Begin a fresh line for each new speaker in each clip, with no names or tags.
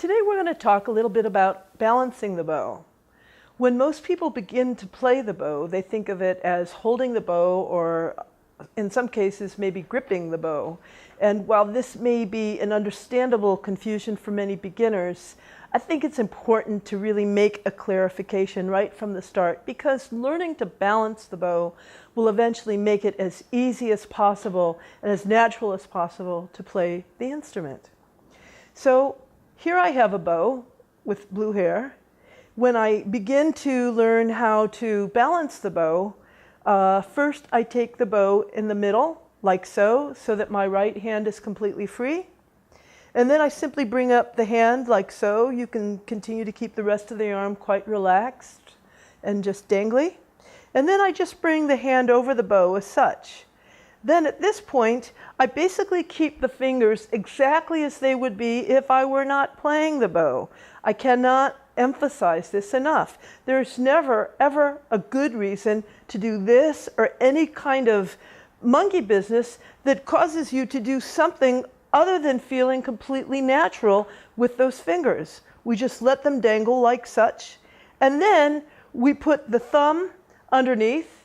Today we're going to talk a little bit about balancing the bow. When most people begin to play the bow, they think of it as holding the bow or in some cases maybe gripping the bow. And while this may be an understandable confusion for many beginners, I think it's important to really make a clarification right from the start, because learning to balance the bow will eventually make it as easy as possible and as natural as possible to play the instrument. So here I have a bow with blue hair. When I begin to learn how to balance the bow, first I take the bow in the middle, like so that my right hand is completely free. And then I simply bring up the hand like so. You can continue to keep the rest of the arm quite relaxed and just dangly. And then I just bring the hand over the bow as such. Then at this point, I basically keep the fingers exactly as they would be if I were not playing the bow. I cannot emphasize this enough. There's never, ever a good reason to do this or any kind of monkey business that causes you to do something other than feeling completely natural with those fingers. We just let them dangle like such. And then we put the thumb underneath.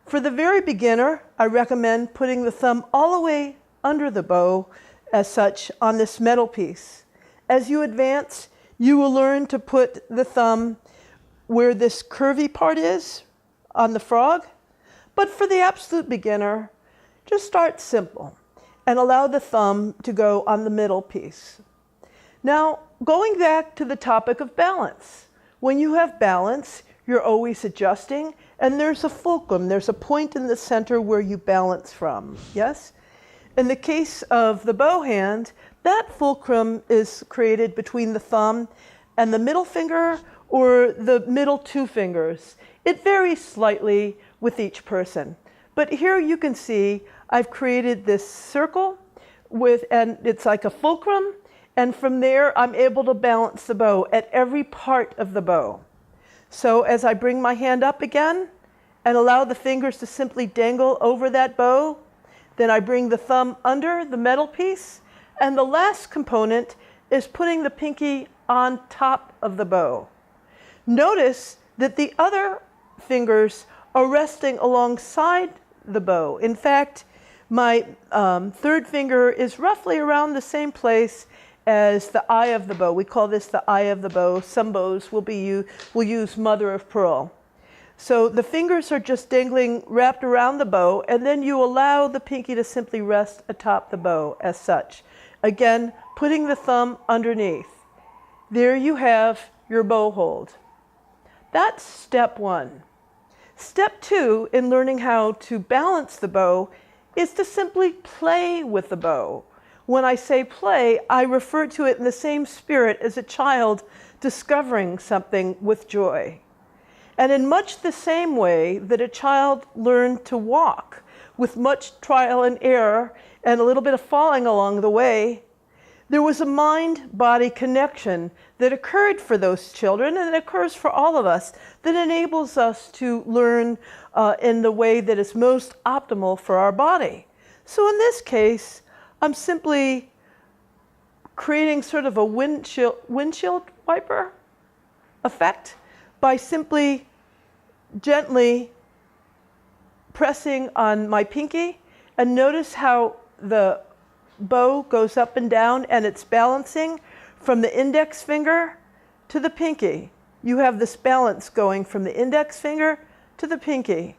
For the very beginner, I recommend putting the thumb all the way under the bow as such on this metal piece. As you advance, you will learn to put the thumb where this curvy part is on the frog. But for the absolute beginner, just start simple and allow the thumb to go on the middle piece. Now, going back to the topic of balance. When you have balance, you're always adjusting, and there's a fulcrum, there's a point in the center where you balance from, yes? In the case of the bow hand, that fulcrum is created between the thumb and the middle finger or the middle two fingers. It varies slightly with each person. But here you can see I've created this circle and it's like a fulcrum, and from there I'm able to balance the bow at every part of the bow. So as I bring my hand up again and allow the fingers to simply dangle over that bow, then I bring the thumb under the metal piece, and the last component is putting the pinky on top of the bow. Notice that the other fingers are resting alongside the bow. In fact, my third finger is roughly around the same place as the eye of the bow. We call this the eye of the bow. Some bows will use mother of pearl. So the fingers are just dangling wrapped around the bow, and then you allow the pinky to simply rest atop the bow as such. Again, putting the thumb underneath. There you have your bow hold. That's step one. Step two in learning how to balance the bow is to simply play with the bow. When I say play, I refer to it in the same spirit as a child discovering something with joy. And in much the same way that a child learned to walk with much trial and error and a little bit of falling along the way, there was a mind-body connection that occurred for those children, and it occurs for all of us, that enables us to learn in the way that is most optimal for our body. So in this case, I'm simply creating sort of a windshield wiper effect by simply gently pressing on my pinky, and notice how the bow goes up and down and it's balancing from the index finger to the pinky. You have this balance going from the index finger to the pinky.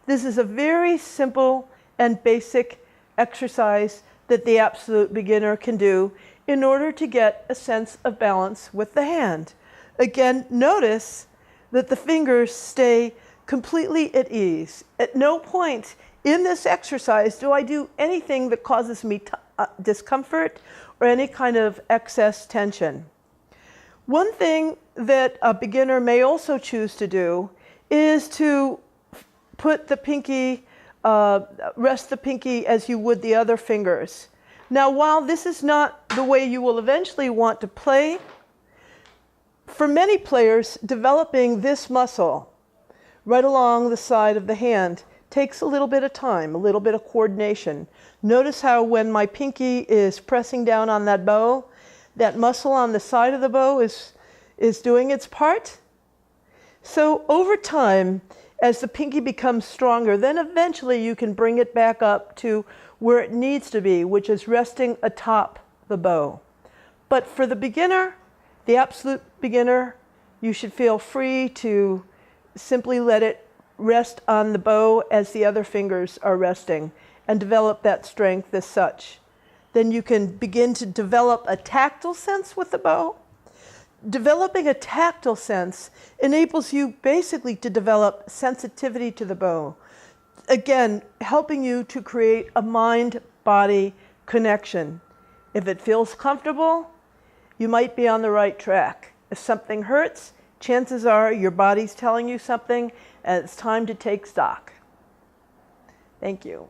This is a very simple and basic exercise that the absolute beginner can do in order to get a sense of balance with the hand. Again, notice that the fingers stay completely at ease. At no point in this exercise do I do anything that causes me discomfort or any kind of excess tension. One thing that a beginner may also choose to do is to put the pinky, rest the pinky as you would the other fingers. Now, while this is not the way you will eventually want to play, for many players, developing this muscle right along the side of the hand takes a little bit of time, a little bit of coordination. Notice how when my pinky is pressing down on that bow, that muscle on the side of the bow is doing its part. So over time, as the pinky becomes stronger, then eventually you can bring it back up to where it needs to be, which is resting atop the bow. But for the beginner, the absolute beginner, you should feel free to simply let it rest on the bow as the other fingers are resting and develop that strength as such. Then you can begin to develop a tactile sense with the bow. Developing a tactile sense enables you basically to develop sensitivity to the bow. Again, helping you to create a mind-body connection. If it feels comfortable, you might be on the right track. If something hurts, chances are your body's telling you something and it's time to take stock. Thank you.